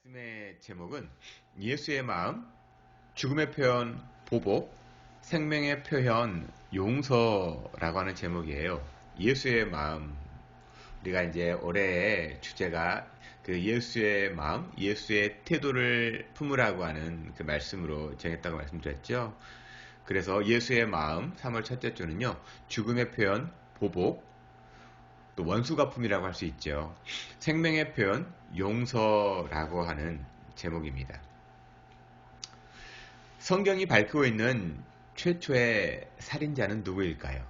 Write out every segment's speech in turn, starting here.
말씀의 제목은 예수의 마음, 죽음의 표현 보복, 생명의 표현 용서라고 하는 제목이에요. 예수의 마음. 우리가 이제 올해의 주제가 그 예수의 마음, 예수의 태도를 품으라고 하는 그 말씀으로 정했다고 말씀드렸죠. 그래서 예수의 마음 3월 첫째 주는요. 죽음의 표현 보복, 또 원수가품이라고 할 수 있죠. 생명의 표현 용서라고 하는 제목입니다. 성경이 밝히고 있는 최초의 살인자는 누구일까요?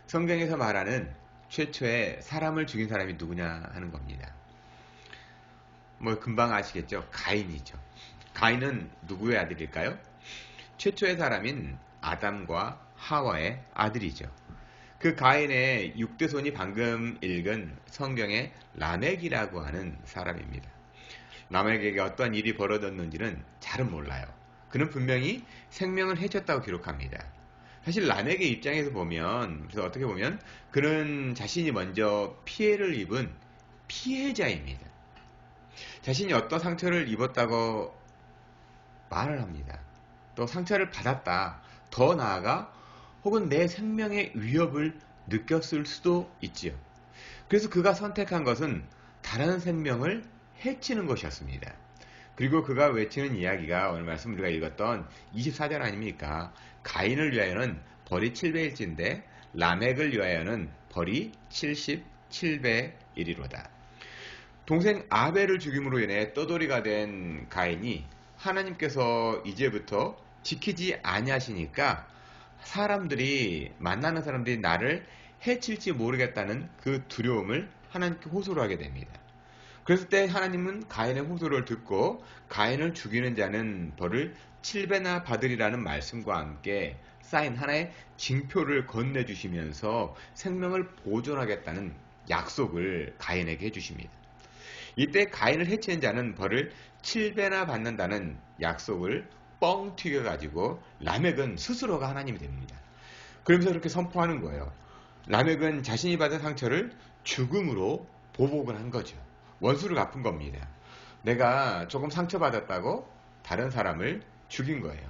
성경에서 말하는 최초의 사람을 죽인 사람이 누구냐 하는 겁니다. 뭐 금방 아시겠죠? 가인이죠. 가인은 누구의 아들일까요? 최초의 사람인 아담과 하와의 아들이죠. 그 가인의 6대손이 방금 읽은 성경의 라멕이라고 하는 사람입니다. 라멕에게 어떤 일이 벌어졌는지는 잘은 몰라요. 그는 분명히 생명을 해쳤다고 기록합니다. 사실 라멕의 입장에서 보면, 그래서 어떻게 보면 그는 자신이 먼저 피해를 입은 피해자입니다. 자신이 어떤 상처를 입었다고 말을 합니다. 또 상처를 받았다. 더 나아가 혹은 내 생명의 위협을 느꼈을 수도 있지요. 그래서 그가 선택한 것은 다른 생명을 해치는 것이었습니다. 그리고 그가 외치는 이야기가 오늘 말씀 우리가 읽었던 24절 아닙니까? 가인을 위하여는 벌이 700일째인데 라멕을 위하여는 벌이 77배이리로다. 동생 아벨을 죽임으로 인해 떠돌이가 된 가인이 하나님께서 이제부터 지키지 아니하시니까 사람들이 만나는 사람들이 나를 해칠지 모르겠다는 그 두려움을 하나님께 호소를 하게 됩니다. 그랬을 때 하나님은 가인의 호소를 듣고 가인을 죽이는 자는 벌을 7배나 받으리라는 말씀과 함께 쌓인 하나의 징표를 건네주시면서 생명을 보존하겠다는 약속을 가인에게 해주십니다. 이때 가인을 해치는 자는 벌을 7배나 받는다는 약속을 뻥 튀겨가지고 라멕은 스스로가 하나님이 됩니다. 그러면서 그렇게 선포하는 거예요. 라멕은 자신이 받은 상처를 죽음으로 보복을 한 거죠. 원수를 갚은 겁니다. 내가 조금 상처받았다고 다른 사람을 죽인 거예요.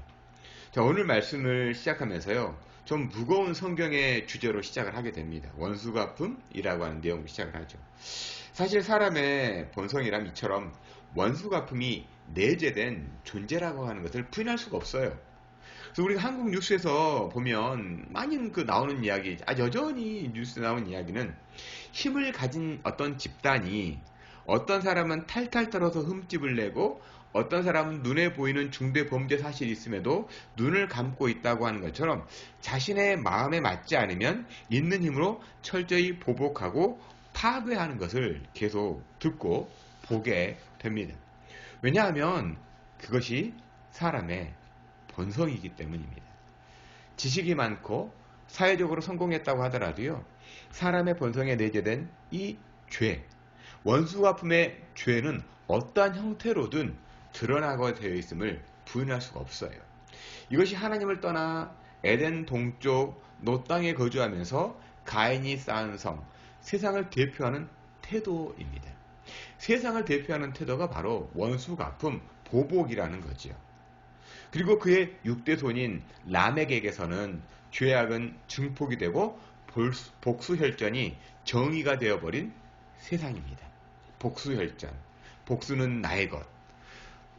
자, 오늘 말씀을 시작하면서요. 좀 무거운 성경의 주제로 시작을 하게 됩니다. 원수갚음이라고 하는 내용으로 시작을 하죠. 사실 사람의 본성이란 이처럼 원수갚음이 내재된 존재라고 하는 것을 부인할 수가 없어요. 그래서 우리가 한국 뉴스에서 보면 많이 나오는 이야기, 여전히 뉴스에 나오는 이야기는 힘을 가진 어떤 집단이 어떤 사람은 탈탈 털어서 흠집을 내고 어떤 사람은 눈에 보이는 중대 범죄 사실이 있음에도 눈을 감고 있다고 하는 것처럼 자신의 마음에 맞지 않으면 있는 힘으로 철저히 보복하고 파괴하는 것을 계속 듣고 보게 됩니다. 왜냐하면 그것이 사람의 본성이기 때문입니다. 지식이 많고 사회적으로 성공했다고 하더라도요. 사람의 본성에 내재된 이 죄, 원수갚음의 죄는 어떠한 형태로든 드러나게 되어 있음을 부인할 수가 없어요. 이것이 하나님을 떠나 에덴 동쪽 노 땅에 거주하면서 가인이 쌓은 성, 세상을 대표하는 태도입니다. 세상을 대표하는 태도가 바로 원수갚음, 보복이라는 거죠. 그리고 그의 6대손인 라멕에게서는 죄악은 증폭이 되고 복수혈전이 정의가 되어버린 세상입니다. 복수혈전. 복수는 나의 것.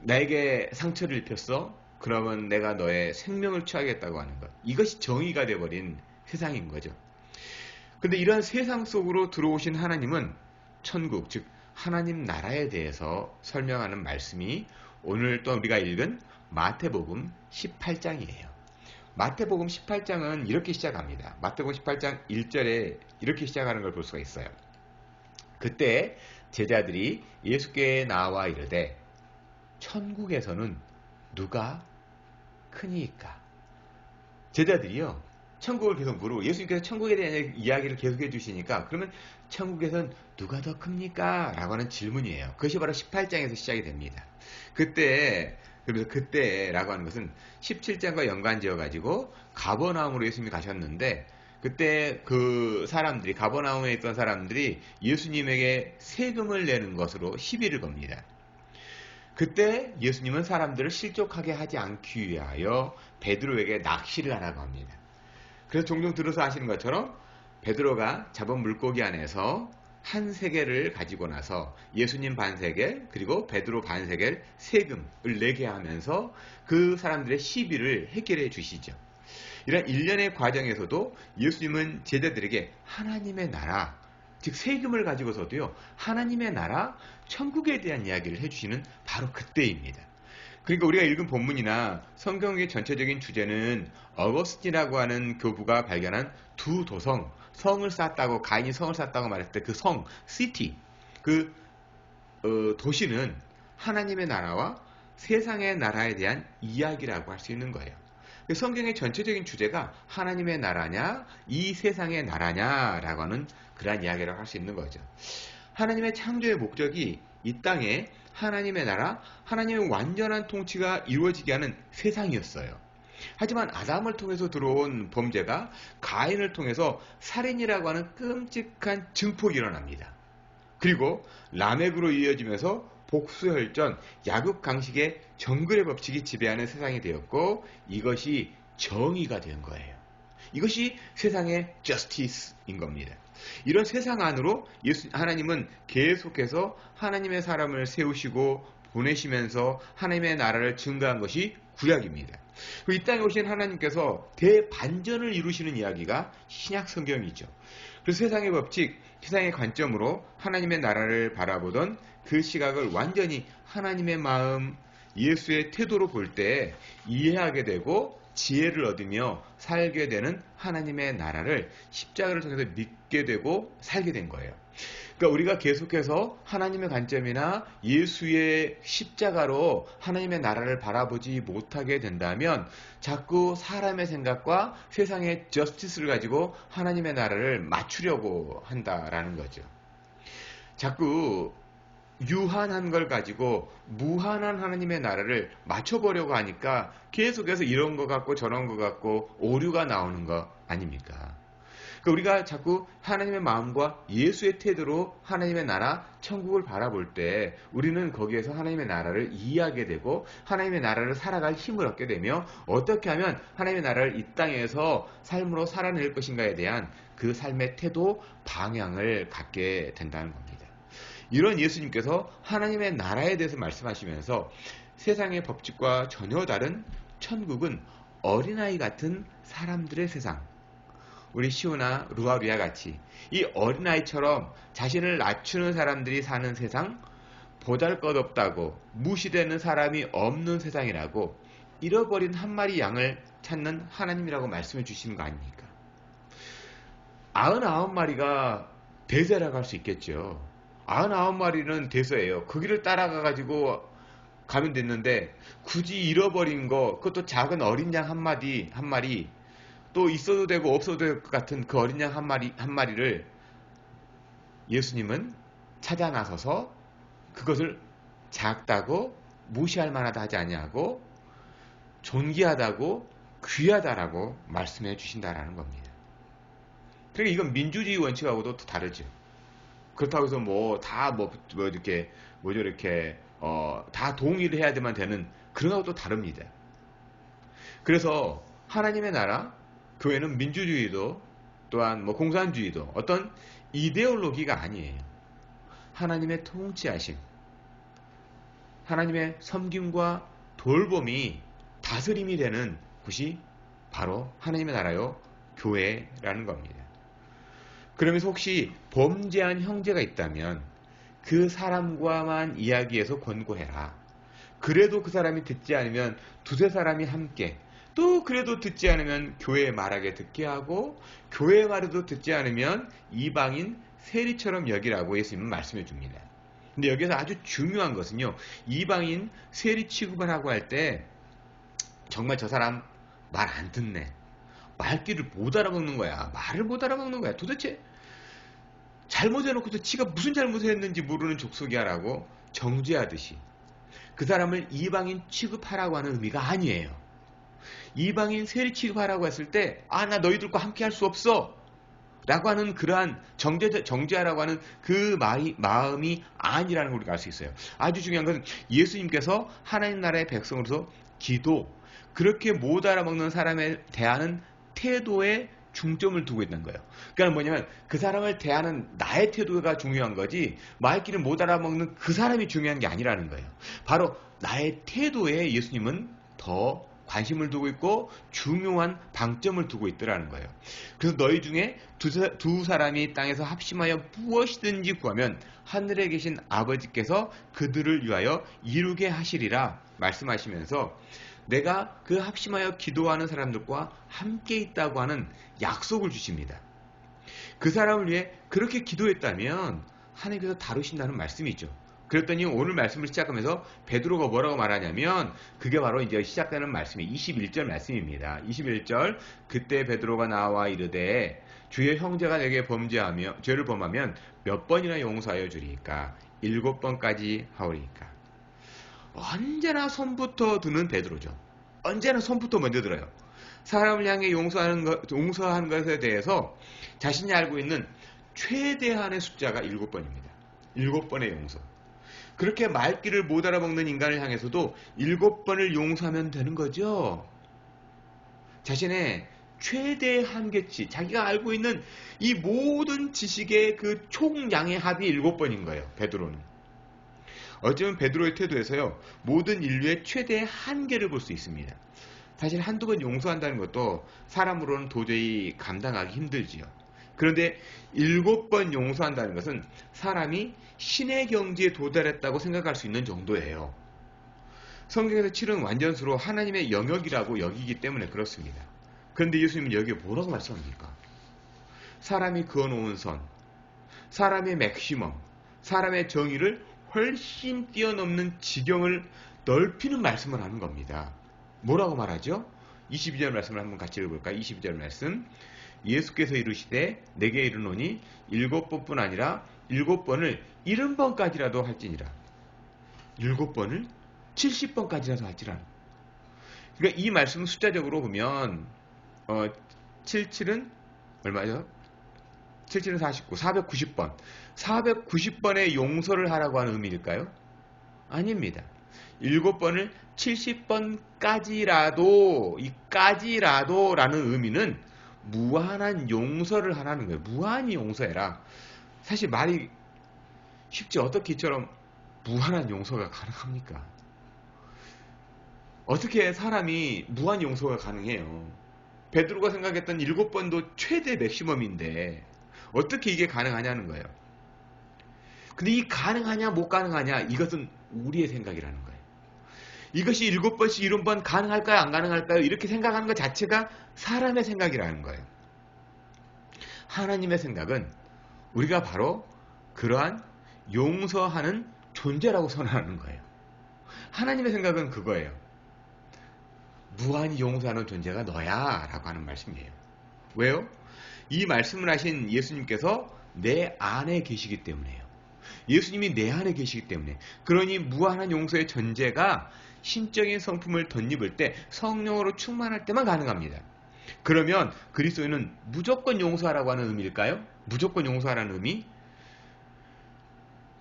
나에게 상처를 입혔어? 그러면 내가 너의 생명을 취하겠다고 하는 것. 이것이 정의가 되어버린 세상인 거죠. 근데 이런 세상 속으로 들어오신 하나님은 천국, 즉 하나님 나라에 대해서 설명하는 말씀이 오늘 또 우리가 읽은 마태복음 18장이에요. 마태복음 18장은 이렇게 시작합니다. 마태복음 18장 1절에 이렇게 시작하는 걸 볼 수가 있어요. 그때 제자들이 예수께 나와 이르되 천국에서는 누가 크니이까? 제자들이요. 천국을 계속 물어보고 예수님께서 천국에 대한 이야기를 계속 해주시니까 그러면 천국에선 누가 더 큽니까? 라고 하는 질문이에요. 그것이 바로 18장에서 시작이 됩니다. 그래서 그때라고 하는 것은 17장과 연관지어 가지고 가버나움으로 예수님이 가셨는데 그때 그 사람들이 가버나움에 있던 사람들이 예수님에게 세금을 내는 것으로 시비를 겁니다. 그때 예수님은 사람들을 실족하게 하지 않기 위하여 베드로에게 낚시를 하라고 합니다. 그래서 종종 들어서 아시는 것처럼 베드로가 잡은 물고기 안에서 한 세겔을 가지고 나서 예수님 반 세겔 그리고 베드로 반 세겔 세금을 내게 하면서 그 사람들의 시비를 해결해 주시죠. 이런 일련의 과정에서도 예수님은 제자들에게 하나님의 나라, 즉 세금을 가지고서도요, 하나님의 나라, 천국에 대한 이야기를 해주시는 바로 그때입니다. 그러니까 우리가 읽은 본문이나 성경의 전체적인 주제는 어거스틴이라고 하는 교부가 발견한 두 도성, 성을 쌓았다고, 가인이 성을 쌓았다고 말했을 때 그 성, 시티, 그 도시는 하나님의 나라와 세상의 나라에 대한 이야기라고 할 수 있는 거예요. 성경의 전체적인 주제가 하나님의 나라냐, 이 세상의 나라냐라고 하는 그러한 이야기라고 할 수 있는 거죠. 하나님의 창조의 목적이 이 땅에 하나님의 나라, 하나님의 완전한 통치가 이루어지게 하는 세상이었어요. 하지만 아담을 통해서 들어온 범죄가 가인을 통해서 살인이라고 하는 끔찍한 증폭이 일어납니다. 그리고 라멕으로 이어지면서 복수혈전, 약육강식의 정글의 법칙이 지배하는 세상이 되었고 이것이 정의가 된 거예요. 이것이 세상의 저스티스인 겁니다. 이런 세상 안으로 하나님은 계속해서 하나님의 사람을 세우시고 보내시면서 하나님의 나라를 증거한 것이 구약입니다. 이 땅에 오신 하나님께서 대반전을 이루시는 이야기가 신약 성경이죠. 그래서 세상의 법칙, 세상의 관점으로 하나님의 나라를 바라보던 그 시각을 완전히 하나님의 마음, 예수의 태도로 볼 때 이해하게 되고 지혜를 얻으며 살게 되는 하나님의 나라를 십자가를 통해서 믿게 되고 살게 된 거예요. 그러니까 우리가 계속해서 하나님의 관점이나 예수의 십자가로 하나님의 나라를 바라보지 못하게 된다면 자꾸 사람의 생각과 세상의 저스티스를 가지고 하나님의 나라를 맞추려고 한다라는 거죠. 자꾸 유한한 걸 가지고 무한한 하나님의 나라를 맞춰보려고 하니까 계속해서 이런 것 같고 저런 것 같고 오류가 나오는 거 아닙니까? 그러니까 우리가 자꾸 하나님의 마음과 예수의 태도로 하나님의 나라, 천국을 바라볼 때 우리는 거기에서 하나님의 나라를 이해하게 되고 하나님의 나라를 살아갈 힘을 얻게 되며 어떻게 하면 하나님의 나라를 이 땅에서 삶으로 살아낼 것인가에 대한 그 삶의 태도, 방향을 갖게 된다는 겁니다. 이런 예수님께서 하나님의 나라에 대해서 말씀하시면서 세상의 법칙과 전혀 다른 천국은 어린아이 같은 사람들의 세상, 우리 시오나 루아루야 같이 이 어린아이처럼 자신을 낮추는 사람들이 사는 세상, 보잘것없다고 무시되는 사람이 없는 세상이라고 잃어버린 한 마리 양을 찾는 하나님이라고 말씀해 주시는 거 아닙니까? 99마리가 대세라고 할 수 있겠죠. 99마리는 대서예요. 그 길을 따라가가지고 가면 됐는데 굳이 잃어버린 거, 그것도 작은 어린 양 한 마리, 또 있어도 되고 없어도 될 것 같은 그 어린 양 한 마리를 예수님은 찾아 나서서 그것을 작다고 무시할 만하다 하지 아니하고 존귀하다고 귀하다라고 말씀해 주신다라는 겁니다. 그러니까 이건 민주주의 원칙하고도 또 다르죠. 그렇다고 해서 다 동의를 해야 되만 되는 그런 것도 다릅니다. 그래서 하나님의 나라, 교회는 민주주의도 또한 공산주의도 어떤 이데올로기가 아니에요. 하나님의 통치하심, 하나님의 섬김과 돌봄이 다스림이 되는 곳이 바로 하나님의 나라요, 교회라는 겁니다. 그러면서 혹시 범죄한 형제가 있다면 그 사람과만 이야기해서 권고해라. 그래도 그 사람이 듣지 않으면 두세 사람이 함께, 또 그래도 듣지 않으면 교회의 말하게 듣게 하고, 교회의 말에도 듣지 않으면 이방인 세리처럼 여기라고 예수님은 말씀해 줍니다. 근데 여기서 아주 중요한 것은요, 이방인 세리 취급을 하고 할 때 정말 저 사람 말 안 듣네, 말귀를 못 알아먹는 거야, 말을 못 알아먹는 거야, 도대체 잘못해놓고도 지가 무슨 잘못을 했는지 모르는 족속이야라고 정죄하듯이 그 사람을 이방인 취급하라고 하는 의미가 아니에요. 이방인 세리 취급하라고 했을 때 나 너희들과 함께 할 수 없어, 라고 하는 그러한 정죄하라고 하는 그 마음이 아니라는 걸 우리가 알 수 있어요. 아주 중요한 것은 예수님께서 하나님 나라의 백성으로서 기도, 그렇게 못 알아먹는 사람에 대하는 태도에 중점을 두고 있는 거예요. 그러니까 뭐냐면 그 사람을 대하는 나의 태도가 중요한 거지 말귀를 못 알아먹는 그 사람이 중요한 게 아니라는 거예요. 바로 나의 태도에 예수님은 더 관심을 두고 있고 중요한 방점을 두고 있더라는 거예요. 그래서 너희 중에 두 사람이 땅에서 합심하여 무엇이든지 구하면 하늘에 계신 아버지께서 그들을 위하여 이루게 하시리라 말씀하시면서 내가 그 합심하여 기도하는 사람들과 함께 있다고 하는 약속을 주십니다. 그 사람을 위해 그렇게 기도했다면 하나님께서 다루신다는 말씀이죠. 그랬더니 오늘 말씀을 시작하면서 베드로가 뭐라고 말하냐면 그게 바로 이제 시작되는 말씀이 21절 말씀입니다. 21절 그때 베드로가 나와 이르되 주의 형제가 내게 범죄하며 죄를 범하면 몇 번이나 용서하여 주리까 7번까지 하오리까. 언제나 손부터 드는 베드로죠. 언제나 손부터 먼저 들어요. 사람을 향해 용서하는 것에 대해서 자신이 알고 있는 최대한의 숫자가 7번입니다. 7번의 용서. 그렇게 말귀를 못 알아먹는 인간을 향해서도 7번을 용서하면 되는 거죠. 자신의 최대 한계치, 자기가 알고 있는 이 모든 지식의 그 총량의 합이 7번인 거예요. 베드로는. 어쩌면 베드로의 태도에서요, 모든 인류의 최대의 한계를 볼 수 있습니다. 사실 한두 번 용서한다는 것도 사람으로는 도저히 감당하기 힘들지요. 그런데 7번 용서한다는 것은 사람이 신의 경지에 도달했다고 생각할 수 있는 정도예요. 성경에서 7은 완전수로 하나님의 영역이라고 여기기 때문에 그렇습니다. 그런데 예수님은 여기에 뭐라고 말씀합니까? 사람이 그어놓은 선, 사람의 맥시멈, 사람의 정의를 훨씬 뛰어넘는 지경을 넓히는 말씀을 하는 겁니다. 뭐라고 말하죠? 22절 말씀을 한번 같이 읽어볼까요? 22절 말씀. 예수께서 이르시되 내게 이르노니 7번뿐 아니라 7번을 70번까지라도 할지니라. 7번을 70번까지라도 할지라. 그러니까 이 말씀은 숫자적으로 보면 77은 얼마죠? 77은 49, 490번. 490번의 용서를 하라고 하는 의미일까요? 아닙니다. 7번을 70번까지라도, 이 까지라도라는 의미는 무한한 용서를 하라는 거예요. 무한히 용서해라. 사실 말이 쉽지 어떻게 이처럼 무한한 용서가 가능합니까? 어떻게 사람이 무한 용서가 가능해요? 베드로가 생각했던 7번도 최대 맥시멈인데 어떻게 이게 가능하냐는 거예요. 근데 이 가능하냐 못 가능하냐 이것은 우리의 생각이라는 거예요. 이것이 7번씩 7번 가능할까요 안 가능할까요 이렇게 생각하는 것 자체가 사람의 생각이라는 거예요. 하나님의 생각은 우리가 바로 그러한 용서하는 존재라고 선언하는 거예요. 하나님의 생각은 그거예요. 무한히 용서하는 존재가 너야 라고 하는 말씀이에요. 왜요? 이 말씀을 하신 예수님께서 내 안에 계시기 때문에요. 예수님이 내 안에 계시기 때문에. 그러니 무한한 용서의 전제가 신적인 성품을 덧입을 때 성령으로 충만할 때만 가능합니다. 그러면 그리스도인은 무조건 용서하라고 하는 의미일까요? 무조건 용서하라는 의미?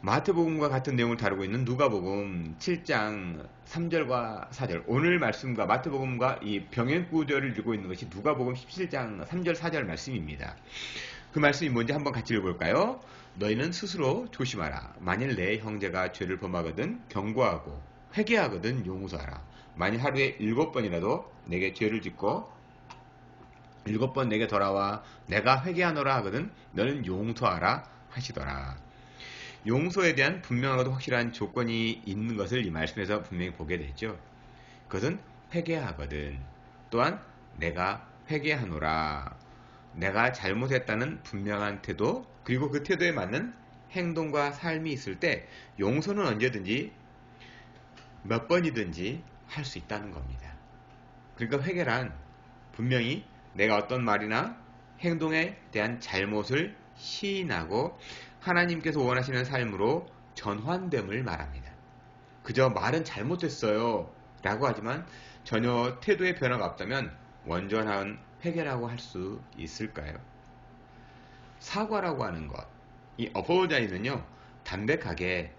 마태복음과 같은 내용을 다루고 있는 누가복음 7장 3절과 4절 오늘 말씀과 마태복음과 이 병행 구절을 읽고 있는 것이 누가복음 17장 3절 4절 말씀입니다. 그 말씀이 뭔지 한번 같이 읽어볼까요? 너희는 스스로 조심하라. 만일 내 형제가 죄를 범하거든 경고하고 회개하거든 용서하라. 만일 하루에 7번이라도 내게 죄를 짓고 7번 내게 돌아와 내가 회개하노라 하거든 너는 용서하라 하시더라. 용서에 대한 분명하고도 확실한 조건이 있는 것을 이 말씀에서 분명히 보게 되죠. 그것은 회개하거든. 또한 내가 회개하노라. 내가 잘못했다는 분명한 태도, 그리고 그 태도에 맞는 행동과 삶이 있을 때 용서는 언제든지 몇 번이든지 할 수 있다는 겁니다. 그러니까 회개란 분명히 내가 어떤 말이나 행동에 대한 잘못을 시인하고 하나님께서 원하시는 삶으로 전환됨을 말합니다. 그저 말은 잘못했어요 라고 하지만 전혀 태도의 변화가 없다면 완전한 회개라고 할 수 있을까요? 사과라고 하는 것, 이 apologize는요, 담백하게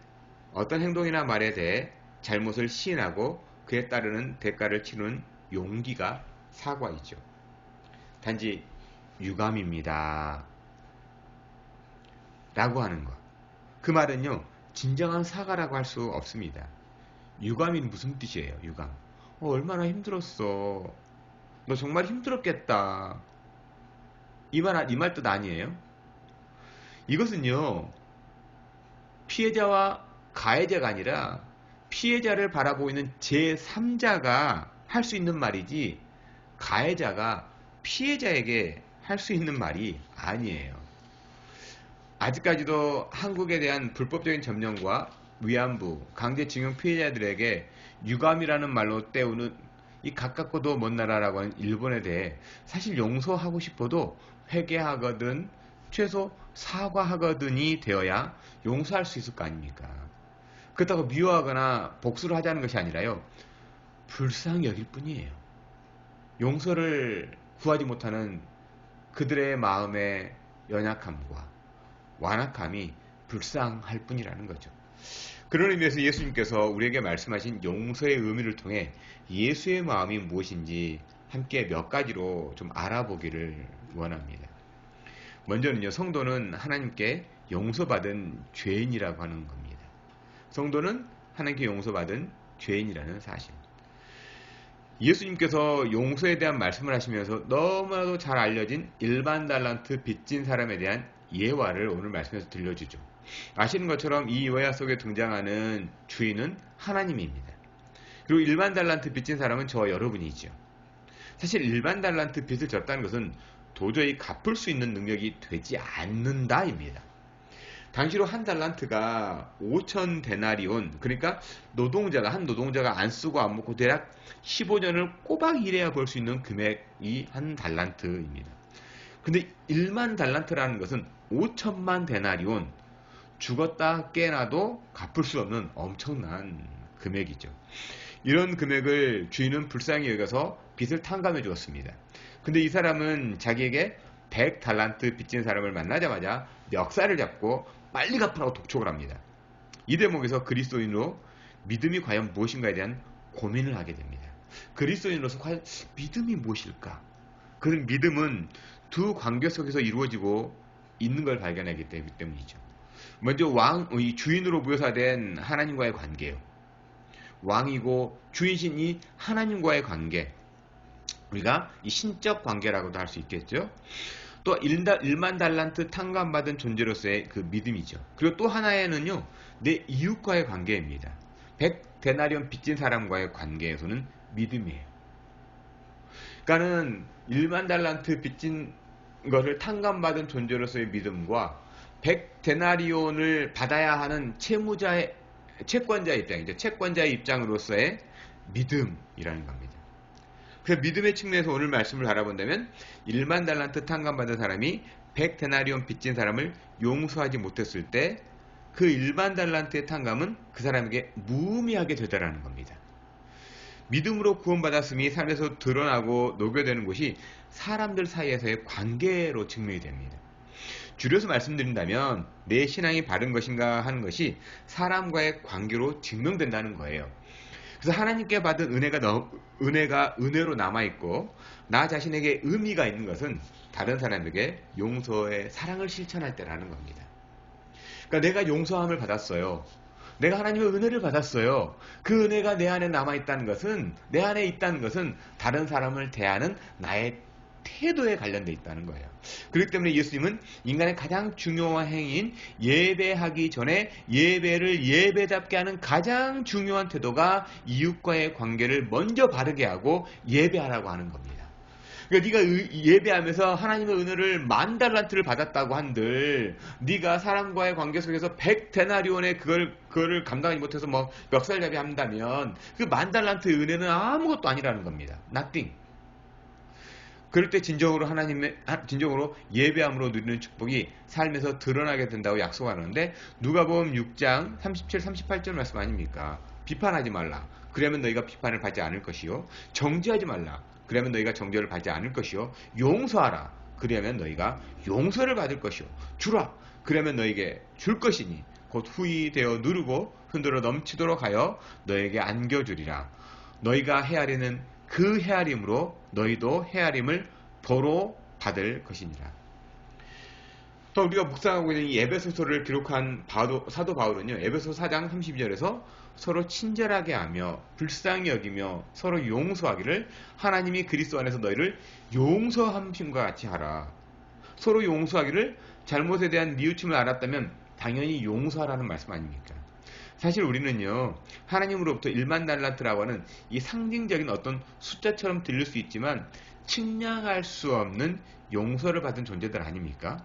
어떤 행동이나 말에 대해 잘못을 시인하고 그에 따르는 대가를 치르는 용기가 사과이죠. 단지 유감입니다 라고 하는 것. 그 말은요, 진정한 사과라고 할 수 없습니다. 유감이 무슨 뜻이에요? 유감. 얼마나 힘들었어. 너 정말 힘들었겠다. 이 말 뜻 아니에요? 이것은요, 피해자와 가해자가 아니라 피해자를 바라보고 있는 제3자가 할 수 있는 말이지, 가해자가 피해자에게 할 수 있는 말이 아니에요. 아직까지도 한국에 대한 불법적인 점령과 위안부, 강제징용 피해자들에게 유감이라는 말로 때우는 이 가깝고도 먼 나라라고 하는 일본에 대해 사실 용서하고 싶어도 회개하거든, 최소 사과하거든이 되어야 용서할 수 있을 거 아닙니까? 그렇다고 미워하거나 복수를 하자는 것이 아니라요, 불쌍히 여길 뿐이에요. 용서를 구하지 못하는 그들의 마음의 연약함과 완악함이 불쌍할 뿐이라는 거죠. 그런 의미에서 예수님께서 우리에게 말씀하신 용서의 의미를 통해 예수의 마음이 무엇인지 함께 몇 가지로 좀 알아보기를 원합니다. 먼저는요, 성도는 하나님께 용서받은 죄인이라고 하는 겁니다. 성도는 하나님께 용서받은 죄인이라는 사실. 예수님께서 용서에 대한 말씀을 하시면서 너무나도 잘 알려진 일반 달란트 빚진 사람에 대한 예화를 오늘 말씀에서 들려주죠. 아시는 것처럼 이 예화 속에 등장하는 주인은 하나님입니다. 그리고 일반 달란트 빚진 사람은 저와 여러분이죠. 사실 일반 달란트 빚을 졌다는 것은 도저히 갚을 수 있는 능력이 되지 않는다입니다. 당시로 한 달란트가 5천 데나리온, 그러니까 한 노동자가 안 쓰고 안 먹고 대략 15년을 꼬박 일해야 벌 수 있는 금액이 한 달란트입니다. 근데 1만 달란트라는 것은 5천만 데나리온, 죽었다 깨나도 갚을 수 없는 엄청난 금액이죠. 이런 금액을 주인은 불쌍히 여겨서 빚을 탕감해 주었습니다. 근데 이 사람은 자기에게 100달란트 빚진 사람을 만나자마자 멱살을 잡고 빨리 갚으라고 독촉을 합니다. 이 대목에서 그리스도인으로 믿음이 과연 무엇인가에 대한 고민을 하게 됩니다. 그리스도인으로서 과연 믿음이 무엇일까? 그 믿음은 두 관계 속에서 이루어지고 있는 걸 발견하기 때문이죠. 먼저 이 주인으로 묘사된 하나님과의 관계요. 왕이고 주인신 이 하나님과의 관계. 우리가 이 신적 관계라고도 할 수 있겠죠. 또 1만 달란트 탕감받은 존재로서의 그 믿음이죠. 그리고 또 하나에는요, 내 이웃과의 관계입니다. 100데나리온 빚진 사람과의 관계에서는 믿음이에요. 그러니까는 1만 달란트 빚진 것을 탕감받은 존재로서의 믿음과 100데나리온을 받아야 하는 채권자의 입장이죠. 채권자의 입장으로서의 믿음이라는 겁니다. 그래서 믿음의 측면에서 오늘 말씀을 알아본다면 1만 달란트 탕감받은 사람이 100데나리온 빚진 사람을 용서하지 못했을 때 그 1만 달란트의 탕감은 그 사람에게 무의미하게 되더라는 겁니다. 믿음으로 구원받았음이 삶에서 드러나고 녹여되는 것이 사람들 사이에서의 관계로 증명이 됩니다. 줄여서 말씀드린다면 내 신앙이 바른 것인가 하는 것이 사람과의 관계로 증명된다는 거예요. 그래서 하나님께 받은 은혜가 은혜로 남아있고 나 자신에게 의미가 있는 것은 다른 사람에게 용서의 사랑을 실천할 때라는 겁니다. 그러니까 내가 용서함을 받았어요. 내가 하나님의 은혜를 받았어요. 그 은혜가 내 안에 남아있다는 것은, 내 안에 있다는 것은 다른 사람을 대하는 나의 태도에 관련되어 있다는 거예요. 그렇기 때문에 예수님은 인간의 가장 중요한 행위인 예배하기 전에 예배를 예배답게 하는 가장 중요한 태도가 이웃과의 관계를 먼저 바르게 하고 예배하라고 하는 겁니다. 그러니까 네가 예배하면서 하나님의 은혜를 10,000달란트를 받았다고 한들 네가 사람과의 관계 속에서 100데나리온의 그거를 감당하지 못해서 뭐 멱살잡이 한다면 그 10,000달란트의 은혜는 아무것도 아니라는 겁니다. Nothing. 그럴 때 진정으로 예배함으로 누리는 축복이 삶에서 드러나게 된다고 약속하는데 누가복음 6장 37, 38절 말씀 아닙니까? 비판하지 말라. 그러면 너희가 비판을 받지 않을 것이요. 정죄하지 말라. 그러면 너희가 정죄를 받지 않을 것이요. 용서하라. 그러면 너희가 용서를 받을 것이요. 주라. 그러면 너희에게 줄 것이니 곧 후히 되어 누르고 흔들어 넘치도록 하여 너에게 안겨주리라. 너희가 헤아리는 그 헤아림으로 너희도 헤아림을 도로 받을 것이니라. 또 우리가 묵상하고 있는 이 에베소서를 기록한 사도 바울은요, 에베소 4장 32절에서 서로 친절하게 하며 불쌍히 여기며 서로 용서하기를 하나님이 그리스도 안에서 너희를 용서함심과 같이 하라. 서로 용서하기를 잘못에 대한 뉘우침을 알았다면 당연히 용서하라는 말씀 아닙니까? 사실 우리는요, 하나님으로부터 1만 달란트라고 하는 이 상징적인 어떤 숫자처럼 들릴 수 있지만 측량할 수 없는 용서를 받은 존재들 아닙니까?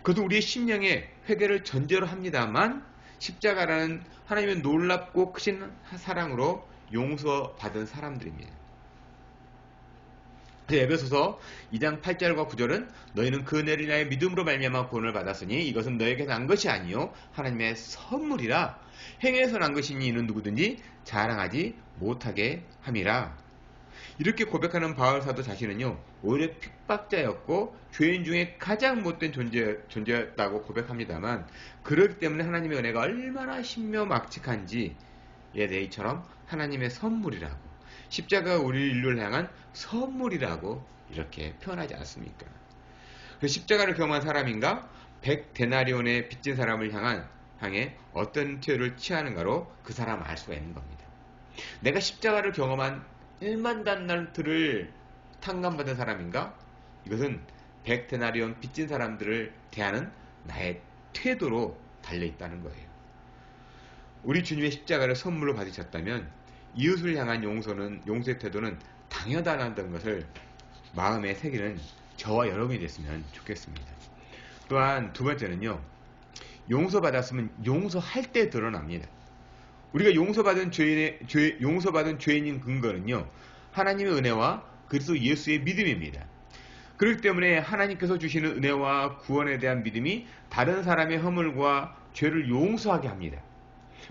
그것도 우리의 심령의 회개를 전제로 합니다만 십자가라는 하나님의 놀랍고 크신 사랑으로 용서받은 사람들입니다. 에베소서 2장 8절과 9절은 너희는 그 은혜를 인하여 믿음으로 말미암아 구원을 받았으니 이것은 너에게 난 것이 아니요 하나님의 선물이라. 행해서 난 것이니 이는 누구든지 자랑하지 못하게 함이라. 이렇게 고백하는 바울 사도 자신은요, 오히려 핍박자였고 죄인 중에 가장 못된 존재였다고 고백합니다만, 그렇기 때문에 하나님의 은혜가 얼마나 신묘막측한지에 대해 이처럼 하나님의 선물이라고, 십자가가 우리 인류를 향한 선물이라고 이렇게 표현하지 않습니까? 그 십자가를 경험한 사람인가 100데나리온에 빚진 사람을 향해 어떤 태도를 취하는가로 그 사람을 알 수가 있는 겁니다. 내가 십자가를 경험한 1만 달란트를 탕감받은 사람인가? 이것은 100데나리온 빚진 사람들을 대하는 나의 태도로 달려있다는 거예요. 우리 주님의 십자가를 선물로 받으셨다면 이웃을 향한 용서의 태도는 당연하다는 것을 마음에 새기는 저와 여러분이 됐으면 좋겠습니다. 또한 두 번째는요, 용서받았으면 용서할 때 드러납니다. 우리가 용서받은 죄인인 근거는요, 하나님의 은혜와 그리스도 예수의 믿음입니다. 그렇기 때문에 하나님께서 주시는 은혜와 구원에 대한 믿음이 다른 사람의 허물과 죄를 용서하게 합니다.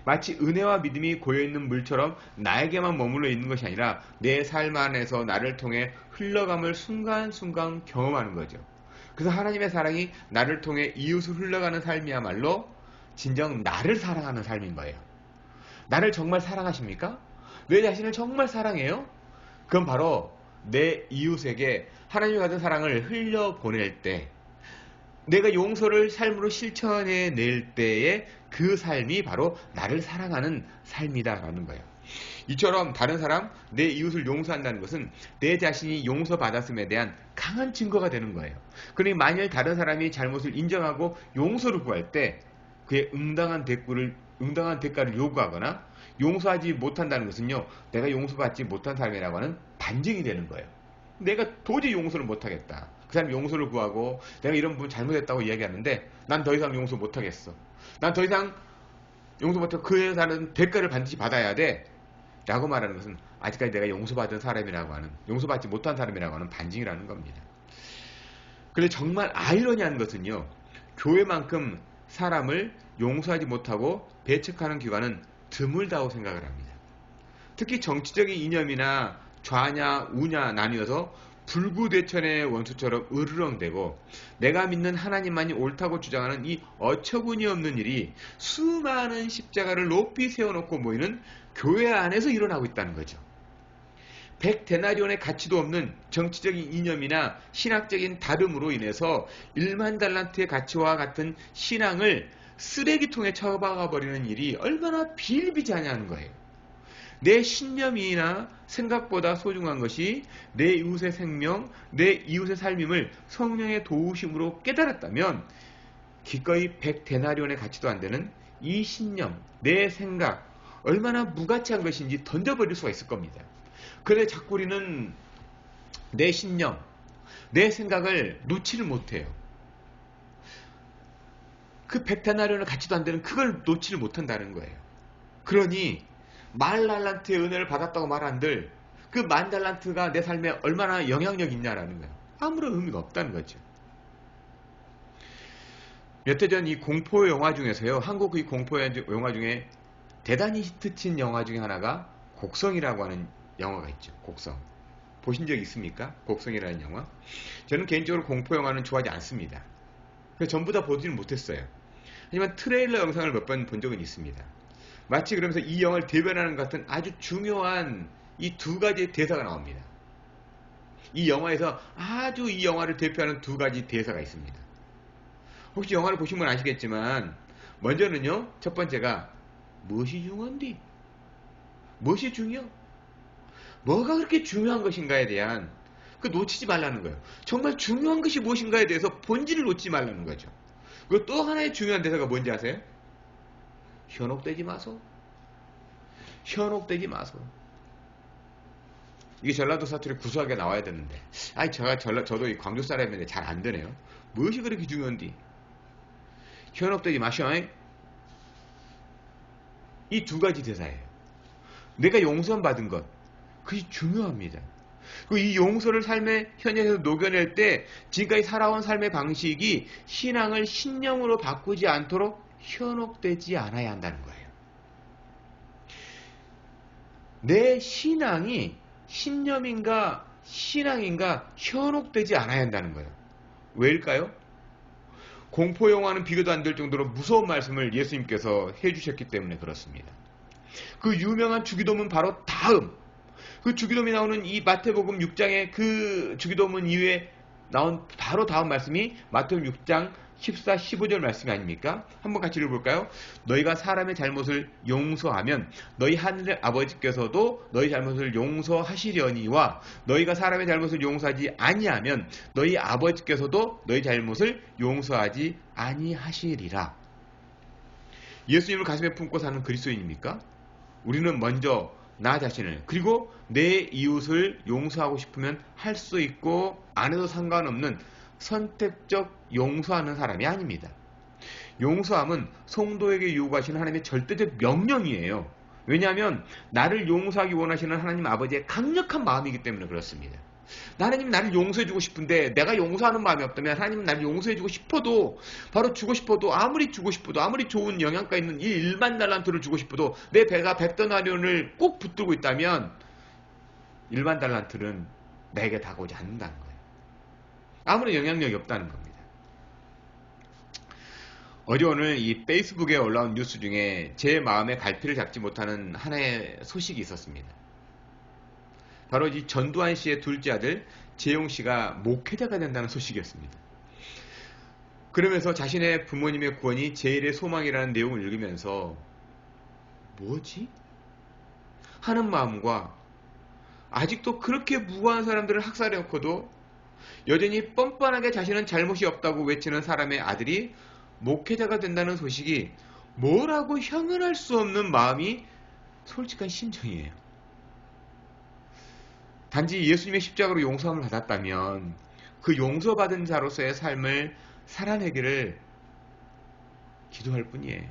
마치 은혜와 믿음이 고여있는 물처럼 나에게만 머물러 있는 것이 아니라 내 삶 안에서 나를 통해 흘러감을 순간순간 경험하는 거죠. 그래서 하나님의 사랑이 나를 통해 이웃을 흘러가는 삶이야말로 진정 나를 사랑하는 삶인 거예요. 나를 정말 사랑하십니까? 내 자신을 정말 사랑해요? 그건 바로 내 이웃에게 하나님이 가진 사랑을 흘려보낼 때, 내가 용서를 삶으로 실천해낼 때의 그 삶이 바로 나를 사랑하는 삶이다라는 거예요. 이처럼 다른 사람, 내 이웃을 용서한다는 것은 내 자신이 용서받았음에 대한 강한 증거가 되는 거예요. 그러니 만일 다른 사람이 잘못을 인정하고 용서를 구할 때 그의 응당한 대가를 요구하거나 용서하지 못한다는 것은요, 내가 용서받지 못한 삶이라고 하는 반증이 되는 거예요. 내가 도저히 용서를 못하겠다. 그 사람이 용서를 구하고 내가 이런 부분 잘못했다고 이야기하는데 난 더 이상 용서 못하겠어. 난 더 이상 용서 못하고 그 여자는 대가를 반드시 받아야 돼. 라고 말하는 것은 아직까지 내가 용서받은 사람이라고 하는, 용서받지 못한 사람이라고 하는 반증이라는 겁니다. 그런데 정말 아이러니한 것은요, 교회만큼 사람을 용서하지 못하고 배척하는 기관은 드물다고 생각을 합니다. 특히 정치적인 이념이나 좌냐 우냐 나뉘어서 불구대천의 원수처럼 으르렁대고 내가 믿는 하나님만이 옳다고 주장하는 이 어처구니 없는 일이 수많은 십자가를 높이 세워놓고 모이는 교회 안에서 일어나고 있다는 거죠. 100데나리온의 가치도 없는 정치적인 이념이나 신학적인 다름으로 인해서 1만 달란트의 가치와 같은 신앙을 쓰레기통에 처박아 버리는 일이 얼마나 비일비재하냐는 거예요. 내 신념이나 생각보다 소중한 것이 내 이웃의 생명, 내 이웃의 삶임을 성령의 도우심으로 깨달았다면 기꺼이 100데나리온의 가치도 안 되는 이 신념, 내 생각, 얼마나 무가치한 것인지 던져버릴 수가 있을 겁니다. 그런데 자꾸 우리는 내 신념, 내 생각을 놓지를 못해요. 그 100데나리온의 가치도 안 되는 그걸 놓지를 못한다는 거예요. 그러니 10,000달란트의 은혜를 받았다고 말한들 그 10,000달란트가 내 삶에 얼마나 영향력이 있냐라는 거예요. 아무런 의미가 없다는 거죠. 몇 해 전 이 공포 영화 중에서요, 한국 이 공포 영화 중에 대단히 히트친 영화 중에 하나가 곡성이라고 하는 영화가 있죠. 곡성. 보신 적 있습니까? 곡성이라는 영화. 저는 개인적으로 공포 영화는 좋아하지 않습니다. 그래서 전부 다 보지는 못했어요. 하지만 트레일러 영상을 몇 번 본 적은 있습니다. 마치 그러면서 이 영화를 대변하는 것 같은 아주 중요한 이 두 가지의 대사가 나옵니다. 이 영화에서 아주 이 영화를 대표하는 두 가지 대사가 있습니다. 혹시 영화를 보신 분 아시겠지만 먼저는요, 첫 번째가 무엇이 중요한디? 무엇이 중요? 뭐가 그렇게 중요한 것인가에 대한 그 놓치지 말라는 거예요. 정말 중요한 것이 무엇인가에 대해서 본질을 놓치지 말라는 거죠. 그리고 또 하나의 중요한 대사가 뭔지 아세요? 현혹되지 마소. 현혹되지 마소. 이게 전라도 사투리 구수하게 나와야 되는데, 저도 이 광주 사람인데 잘 안 되네요. 무엇이 그렇게 중요한디? 현혹되지 마셔. 이 두 가지 대사예요. 내가 용서받은 것, 그것이 중요합니다. 그리고 이 용서를 삶의 현장에서 녹여낼 때 지금까지 살아온 삶의 방식이 신앙을 신념으로 바꾸지 않도록 현혹되지 않아야 한다는 거예요. 내 신앙이 신념인가 신앙인가 현혹되지 않아야 한다는 거예요. 왜일까요? 공포영화는 비교도 안 될 정도로 무서운 말씀을 예수님께서 해주셨기 때문에 그렇습니다. 그 유명한 주기도문 바로 다음, 그 주기도문이 나오는 이 마태복음 6장의 그 주기도문 이후에 나온 바로 다음 말씀이 마태복음 6장 14, 15절 말씀이 아닙니까? 한번 같이 읽어볼까요? 너희가 사람의 잘못을 용서하면 너희 하늘의 아버지께서도 너희 잘못을 용서하시려니와 너희가 사람의 잘못을 용서하지 아니하면 너희 아버지께서도 너희 잘못을 용서하지 아니하시리라. 예수님을 가슴에 품고 사는 그리스도인입니까? 우리는 먼저 나 자신을 그리고 내 이웃을 용서하고 싶으면 할 수 있고 안 해도 상관없는 선택적 용서하는 사람이 아닙니다. 용서함은 성도에게 요구하시는 하나님의 절대적 명령이에요. 왜냐하면 나를 용서하기 원하시는 하나님 아버지의 강력한 마음이기 때문에 그렇습니다. 하나님이 나를 용서해주고 싶은데 내가 용서하는 마음이 없다면 하나님은 나를 용서해주고 싶어도 바로 주고 싶어도 아무리 주고 싶어도 아무리 좋은 영양가 있는 이 1만 달란트를 주고 싶어도 내 배가 100데나리온을 꼭 붙들고 있다면 1만 달란트는 내게 다가오지 않는다는 거예요. 아무런 영향력이 없다는 겁니다. 어제 오늘 이 페이스북에 올라온 뉴스 중에 제 마음에 갈피를 잡지 못하는 하나의 소식이 있었습니다. 바로 이 전두환 씨의 둘째 아들 재용 씨가 목회자가 된다는 소식이었습니다. 그러면서 자신의 부모님의 구원이 제일의 소망이라는 내용을 읽으면서 뭐지? 하는 마음과 아직도 그렇게 무고한 사람들을 학살해놓고도 여전히 뻔뻔하게 자신은 잘못이 없다고 외치는 사람의 아들이 목회자가 된다는 소식이 뭐라고 형언할 수 없는 마음이 솔직한 심정이에요. 단지 예수님의 십자가로 용서함을 받았다면 그 용서받은 자로서의 삶을 살아내기를 기도할 뿐이에요.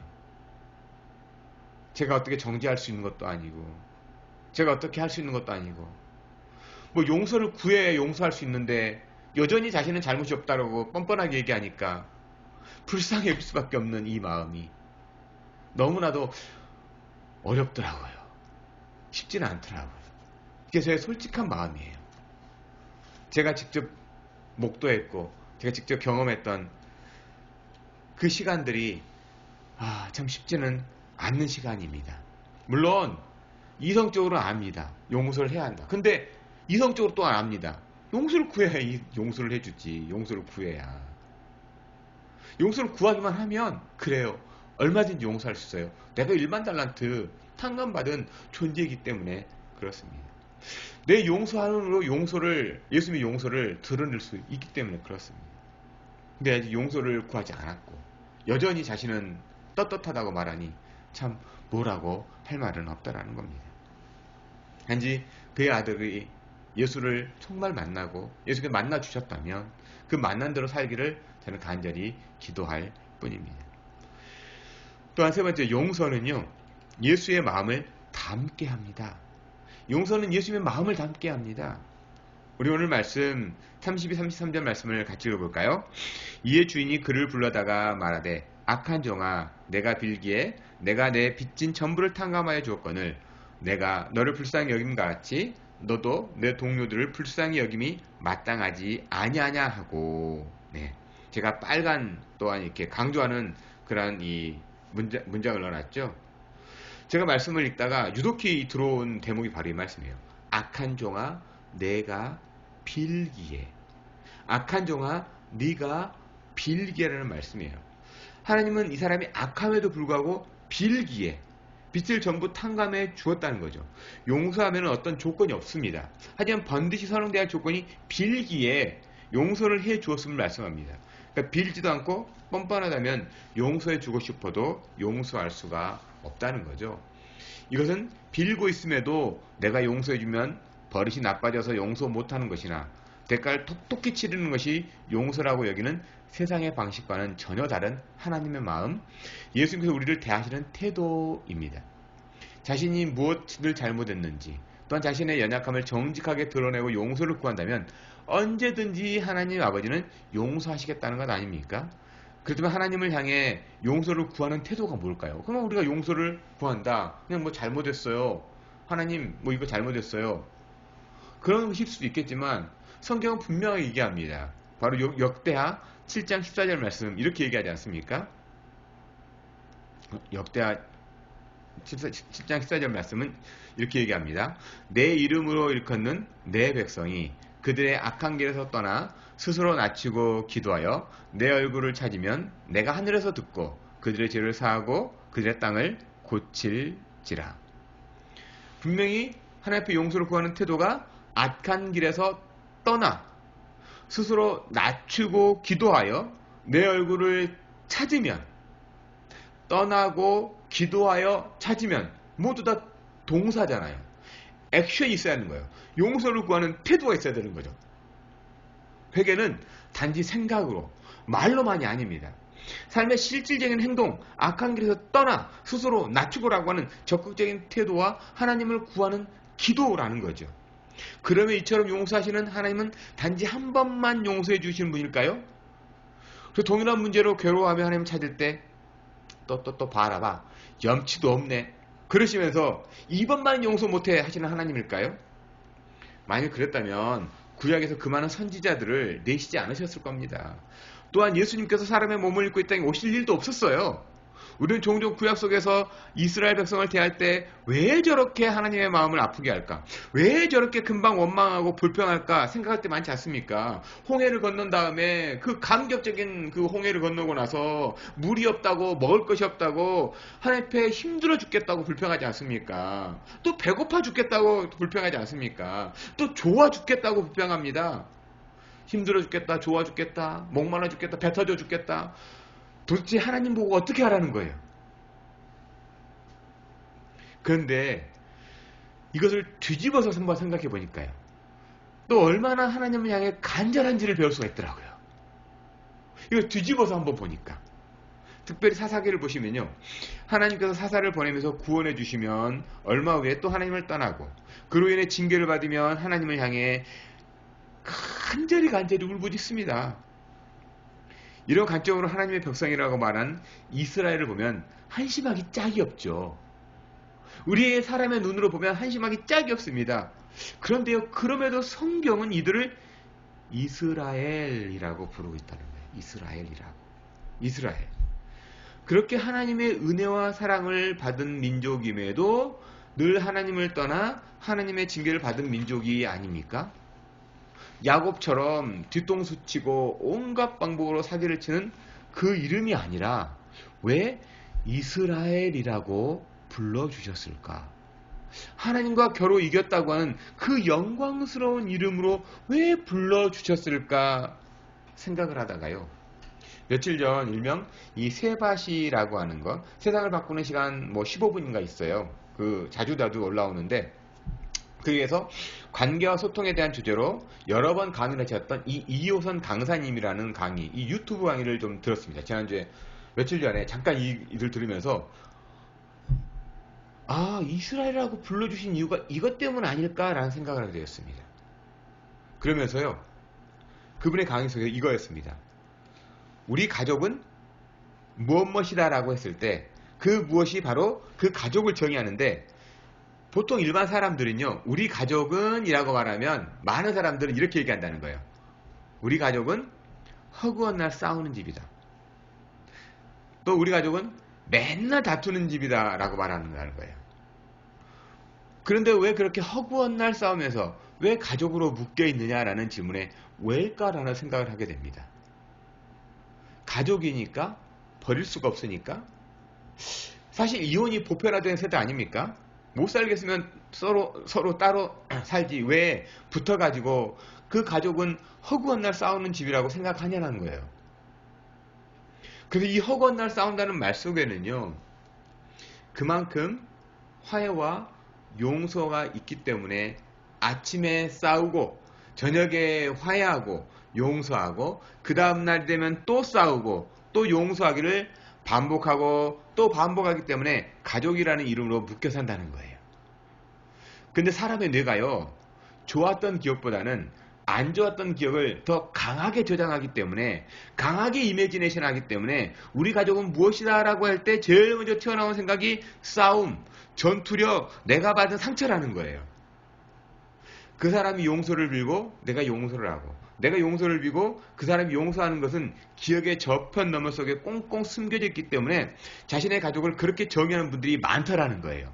제가 어떻게 정지할 수 있는 것도 아니고 제가 어떻게 할 수 있는 것도 아니고 뭐 용서를 구해야 용서할 수 있는데 여전히 자신은 잘못이 없다고 뻔뻔하게 얘기하니까 불쌍해질 수밖에 없는 이 마음이 너무나도 어렵더라고요. 쉽지는 않더라고요. 이게 저의 솔직한 마음이에요. 제가 직접 목도했고 제가 직접 경험했던 그 시간들이 참 쉽지는 않는 시간입니다. 물론 이성적으로는 압니다. 용서를 해야 한다. 근데 이성적으로 또한 압니다. 용서를 구해야 용서를 해주지. 용서를 구해야. 용서를 구하기만 하면 그래요. 얼마든지 용서할 수 있어요. 내가 1만 달란트 탕감받은 존재이기 때문에 그렇습니다. 내 용서함으로 예수님의 용서를 드러낼 수 있기 때문에 그렇습니다. 근데 아직 용서를 구하지 않았고 여전히 자신은 떳떳하다고 말하니 참 뭐라고 할 말은 없다라는 겁니다. 단지 그의 아들이 예수를 정말 만나고 예수께 만나 주셨다면 그 만난 대로 살기를 저는 간절히 기도할 뿐입니다. 또한 세 번째, 용서는요 예수의 마음을 담게 합니다. 용서는 예수님의 마음을 담게 합니다. 우리 오늘 말씀 32, 33절 말씀을 같이 읽어볼까요? 이에 주인이 그를 불러다가 말하되 악한 종아 내가 빌기에 내가 내 빚진 전부를 탕감하여 주었거늘 내가 너를 불쌍히 여김과 같이 너도 내 동료들을 불쌍히 여김이 마땅하지 아니하냐 하고. 네. 제가 빨간 또한 이렇게 강조하는 그런 이 문장을 넣어놨죠. 제가 말씀을 읽다가 유독히 들어온 대목이 바로 이 말씀이에요. 악한 종아 내가 빌기에. 악한 종아 네가 빌기에라는 말씀이에요. 하나님은 이 사람이 악함에도 불구하고 빌기에 빛을 전부 탕감해 주었다는 거죠. 용서하면 어떤 조건이 없습니다. 하지만 번듯이 선언돼야 할 조건이 빌기에 용서를 해 주었음을 말씀합니다. 그러니까 빌지도 않고 뻔뻔하다면 용서해 주고 싶어도 용서할 수가 없다는 거죠. 이것은 빌고 있음에도 내가 용서해 주면 버릇이 나빠져서 용서 못하는 것이나 대가를 톡톡히 치르는 것이 용서라고 여기는 세상의 방식과는 전혀 다른 하나님의 마음, 예수님께서 우리를 대하시는 태도입니다. 자신이 무엇을 잘못했는지 또한 자신의 연약함을 정직하게 드러내고 용서를 구한다면 언제든지 하나님 아버지는 용서하시겠다는 것 아닙니까? 그렇다면 하나님을 향해 용서를 구하는 태도가 뭘까요? 그러면 우리가 용서를 구한다. 그냥 뭐 잘못했어요. 하나님 뭐 이거 잘못했어요. 그런 것일 수도 있겠지만 성경은 분명하게 얘기합니다. 바로 역대하 7장 14절 말씀 이렇게 얘기하지 않습니까? 역대하 7장 14절 말씀은 이렇게 얘기합니다. 내 이름으로 일컫는 내 백성이 그들의 악한 길에서 떠나 스스로 낮추고 기도하여 내 얼굴을 찾으면 내가 하늘에서 듣고 그들의 죄를 사하고 그들의 땅을 고칠지라. 분명히 하나님 앞에 용서를 구하는 태도가 악한 길에서 떠나 스스로 낮추고 기도하여 내 얼굴을 찾으면, 떠나고 기도하여 찾으면 모두 다 동사잖아요. 액션이 있어야 하는 거예요. 용서를 구하는 태도가 있어야 되는 거죠. 회개는 단지 생각으로 말로만이 아닙니다. 삶의 실질적인 행동, 악한 길에서 떠나 스스로 낮추고라고 하는 적극적인 태도와 하나님을 구하는 기도라는 거죠. 그러면 이처럼 용서하시는 하나님은 단지 한 번만 용서해 주시는 분일까요? 그래서 동일한 문제로 괴로워하며 하나님 찾을 때 또 봐라봐. 염치도 없네. 그러시면서 이번만 용서 못해 하시는 하나님일까요? 만약 그랬다면 구약에서 그 많은 선지자들을 내시지 않으셨을 겁니다. 또한 예수님께서 사람의 몸을 입고 이 땅에 오실 일도 없었어요. 우리는 종종 구약 속에서 이스라엘 백성을 대할 때 왜 저렇게 하나님의 마음을 아프게 할까? 왜 저렇게 금방 원망하고 불평할까? 생각할 때 많지 않습니까? 홍해를 건넌 다음에 그 감격적인 그 홍해를 건너고 나서 물이 없다고 먹을 것이 없다고 하나님 앞에 힘들어 죽겠다고 불평하지 않습니까? 또 배고파 죽겠다고 불평하지 않습니까? 또 좋아 죽겠다고 불평합니다. 힘들어 죽겠다, 좋아 죽겠다, 목말라 죽겠다, 배 터져 죽겠다. 도대체 하나님 보고 어떻게 하라는 거예요? 그런데 이것을 뒤집어서 한번 생각해 보니까요. 또 얼마나 하나님을 향해 간절한지를 배울 수가 있더라고요. 이걸 뒤집어서 한번 보니까. 특별히 사사기를 보시면요. 하나님께서 사사를 보내면서 구원해 주시면 얼마 후에 또 하나님을 떠나고 그로 인해 징계를 받으면 하나님을 향해 간절히 울부짖습니다. 이런 관점으로 하나님의 백성이라고 말한 이스라엘을 보면 한심하기 짝이 없죠. 우리의 사람의 눈으로 보면 한심하기 짝이 없습니다. 그런데요, 그럼에도 성경은 이들을 이스라엘이라고 부르고 있다는 거예요. 이스라엘이라고. 이스라엘. 그렇게 하나님의 은혜와 사랑을 받은 민족임에도 늘 하나님을 떠나 하나님의 징계를 받은 민족이 아닙니까? 야곱처럼 뒤통수 치고 온갖 방법으로 사기를 치는 그 이름이 아니라 왜 이스라엘이라고 불러주셨을까? 하나님과 겨루 이겼다고 하는 그 영광스러운 이름으로 왜 불러주셨을까 생각을 하다가요. 며칠 전 일명 이 세바시라고 하는 거, 세상을 바꾸는 시간 뭐 15분인가 있어요. 그 자주자주 올라오는데 거기에서 관계와 소통에 대한 주제로 여러 번 강의를 하셨던 이 이호선 강사님이라는 강의, 이 유튜브 강의를 좀 들었습니다. 지난주에 며칠 전에 잠깐 이를 들으면서 이스라엘이라고 불러주신 이유가 이것 때문 아닐까라는 생각을 하게 되었습니다. 그러면서요, 그분의 강의 속에 이거였습니다. 우리 가족은 무엇이다라고 했을 때 그 무엇이 바로 그 가족을 정의하는데 보통 일반 사람들은요, 우리 가족은 이라고 말하면 많은 사람들은 이렇게 얘기한다는 거예요. 우리 가족은 허구한 날 싸우는 집이다. 또 우리 가족은 맨날 다투는 집이다 라고 말하는 거예요. 그런데 왜 그렇게 허구한 날 싸우면서 왜 가족으로 묶여 있느냐라는 질문에 왜일까라는 생각을 하게 됩니다. 가족이니까? 버릴 수가 없으니까? 사실 이혼이 보편화된 세대 아닙니까? 못 살겠으면 서로 따로 살지 왜 붙어가지고 그 가족은 허구한 날 싸우는 집이라고 생각하냐는 거예요. 그래서 이 허구한 날 싸운다는 말 속에는요, 그만큼 화해와 용서가 있기 때문에 아침에 싸우고 저녁에 화해하고 용서하고 그 다음날 되면 또 싸우고 또 용서하기를 반복하고 또 반복하기 때문에 가족이라는 이름으로 묶여 산다는 거예요. 근데 사람의 뇌가요, 좋았던 기억보다는 안 좋았던 기억을 더 강하게 저장하기 때문에, 강하게 이미지네이션 하기 때문에 우리 가족은 무엇이다 라고 할 때 제일 먼저 튀어나온 생각이 싸움, 전투력, 내가 받은 상처라는 거예요. 그 사람이 용서를 빌고 내가 용서를 하고, 내가 용서를 빌고 그 사람이 용서하는 것은 기억의 저편 너머 속에 꽁꽁 숨겨져 있기 때문에 자신의 가족을 그렇게 정의하는 분들이 많다라는 거예요.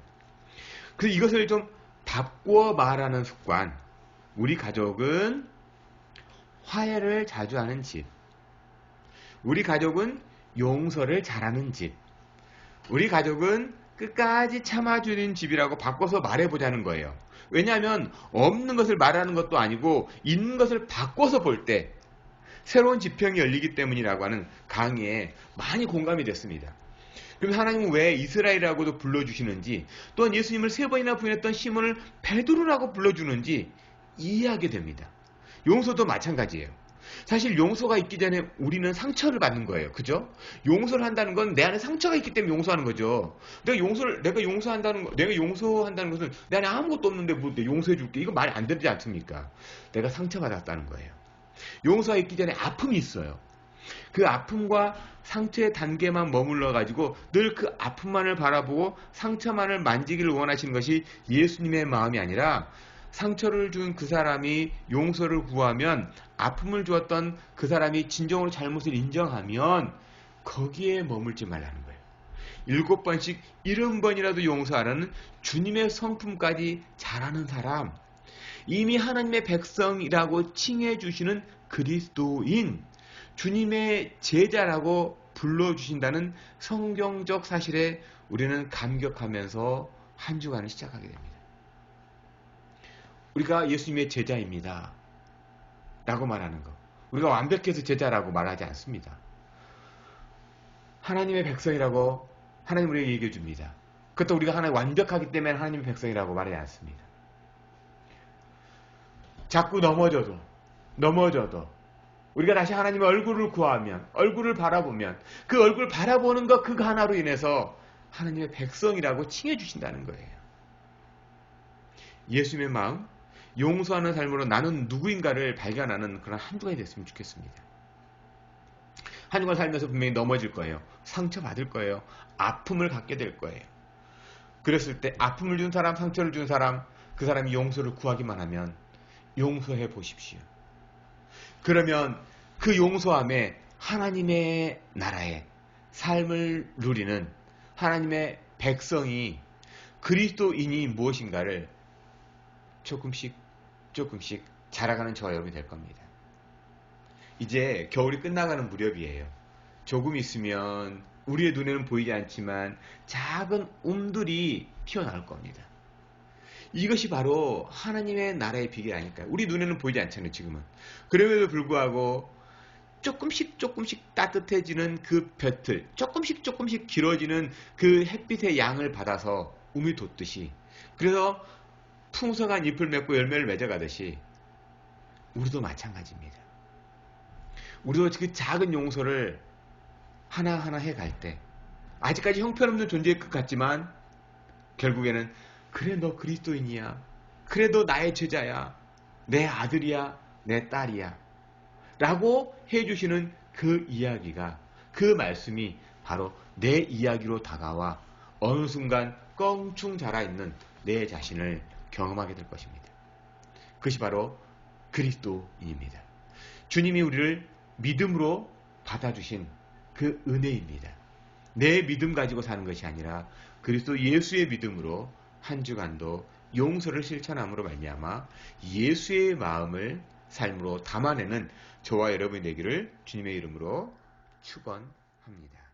그래서 이것을 좀 바꾸어 말하는 습관. 우리 가족은 화해를 자주 하는 집. 우리 가족은 용서를 잘하는 집. 우리 가족은 끝까지 참아주는 집이라고 바꿔서 말해보자는 거예요. 왜냐하면 없는 것을 말하는 것도 아니고 있는 것을 바꿔서 볼 때 새로운 지평이 열리기 때문이라고 하는 강의에 많이 공감이 됐습니다. 그럼 하나님은 왜 이스라엘이라고도 불러주시는지, 또한 예수님을 3번이나 부인했던 시몬을 베드로라고 불러주는지 이해하게 됩니다. 용서도 마찬가지예요. 사실 용서가 있기 전에 우리는 상처를 받는 거예요. 그죠? 용서를 한다는 건 내 안에 상처가 있기 때문에 용서하는 거죠. 내가 용서한다는 것은 내 안에 아무것도 없는데 뭐 내가 용서해 줄게. 이거 말이 안 되지 않습니까? 내가 상처받았다는 거예요. 용서가 있기 전에 아픔이 있어요. 그 아픔과 상처의 단계만 머물러 가지고 늘 그 아픔만을 바라보고 상처만을 만지기를 원하시는 것이 예수님의 마음이 아니라, 상처를 준 그 사람이 용서를 구하면, 아픔을 주었던 그 사람이 진정으로 잘못을 인정하면 거기에 머물지 말라는 거예요. 7번씩 70번이라도 용서하라는 주님의 성품까지 잘하는 사람, 이미 하나님의 백성이라고 칭해 주시는 그리스도인, 주님의 제자라고 불러주신다는 성경적 사실에 우리는 감격하면서 한 주간을 시작하게 됩니다. 우리가 예수님의 제자입니다 라고 말하는 것, 우리가 완벽해서 제자라고 말하지 않습니다. 하나님의 백성이라고 하나님 우리에게 얘기해 줍니다. 그것도 우리가 하나님 완벽하기 때문에 하나님의 백성이라고 말하지 않습니다. 자꾸 넘어져도 우리가 다시 하나님의 얼굴을 구하면, 얼굴을 바라보면 그 얼굴 바라보는 것 그 하나로 인해서 하나님의 백성이라고 칭해 주신다는 거예요. 예수님의 마음, 용서하는 삶으로 나는 누구인가를 발견하는 그런 한 주간이 됐으면 좋겠습니다. 한 주간 살면서 분명히 넘어질 거예요. 상처받을 거예요. 아픔을 갖게 될 거예요. 그랬을 때 아픔을 준 사람, 상처를 준 사람, 그 사람이 용서를 구하기만 하면 용서해 보십시오. 그러면 그 용서함에 하나님의 나라의 삶을 누리는 하나님의 백성이, 그리스도인이 무엇인가를 조금씩 자라가는 저와 여러분이 될 겁니다. 이제 겨울이 끝나가는 무렵이에요. 조금 있으면 우리의 눈에는 보이지 않지만 작은 움들이 튀어나올 겁니다. 이것이 바로 하나님의 나라의 비결 아닐까요? 우리 눈에는 보이지 않잖아요, 지금은. 그럼에도 불구하고 조금씩 따뜻해지는 그 볕을, 조금씩 길어지는 그 햇빛의 양을 받아서 움이 돋듯이, 그래서 풍성한 잎을 맺고 열매를 맺어가듯이 우리도 마찬가지입니다. 우리도 그 작은 용서를 하나하나 해갈 때, 아직까지 형편없는 존재일 것 같지만 결국에는 그래 너 그리스도인이야, 그래 너 나의 제자야, 내 아들이야, 내 딸이야 라고 해주시는 그 이야기가, 그 말씀이 바로 내 이야기로 다가와 어느 순간 껑충 자라있는 내 자신을 경험하게 될 것입니다. 그것이 바로 그리스도인입니다. 주님이 우리를 믿음으로 받아주신 그 은혜입니다. 내 믿음 가지고 사는 것이 아니라 그리스도 예수의 믿음으로 한 주간도 용서를 실천함으로 말미암아 예수의 마음을 삶으로 담아내는 저와 여러분이 되기를 주님의 이름으로 축원합니다.